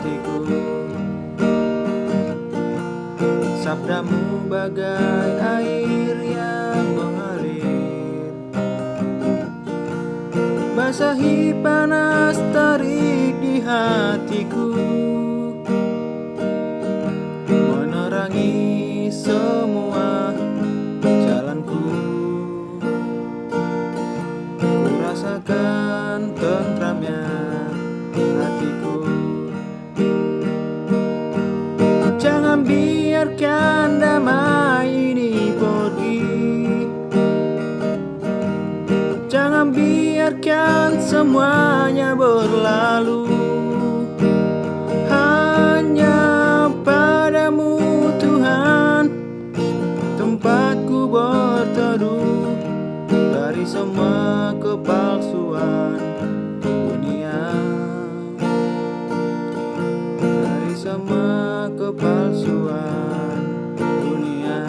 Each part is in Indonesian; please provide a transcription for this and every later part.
hatiku. Sabdamu bagai air yang mengalir, basahi panas terik di hatiku, menerangi semua jalanku. Ku rasakan tentramnya hatiku. Jangan biarkan damai ini pergi, jangan biarkan semuanya berlalu. Hanya padamu Tuhan tempatku berteduh, dari semua kepalsuan dunia, dari semua kepalsuan dunia.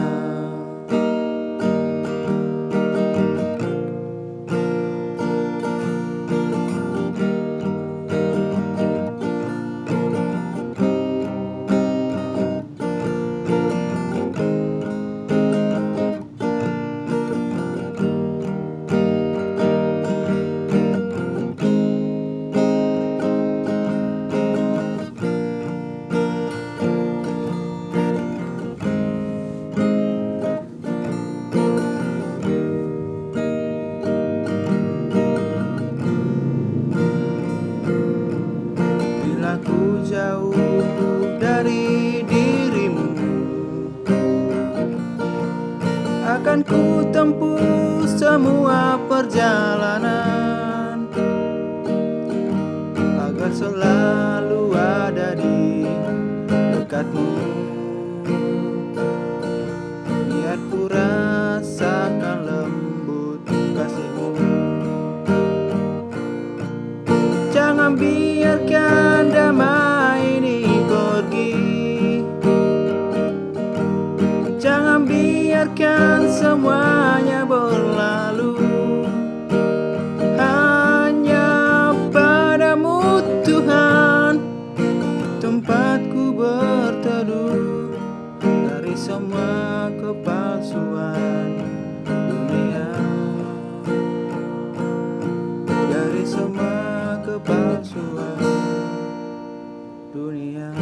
Aku jauh dari dirimu, akan ku tempuh semua perjalanan agar selalu ada di dekatmu. Biar ku rasakan lembut kasihmu. Jangan biarkan damai ini pergi, jangan biarkan semuanya berlalu. Hanya padamu Tuhan tempatku berteduh, dari semua kepalsuan dunia, dari semua kepalsuan dunia.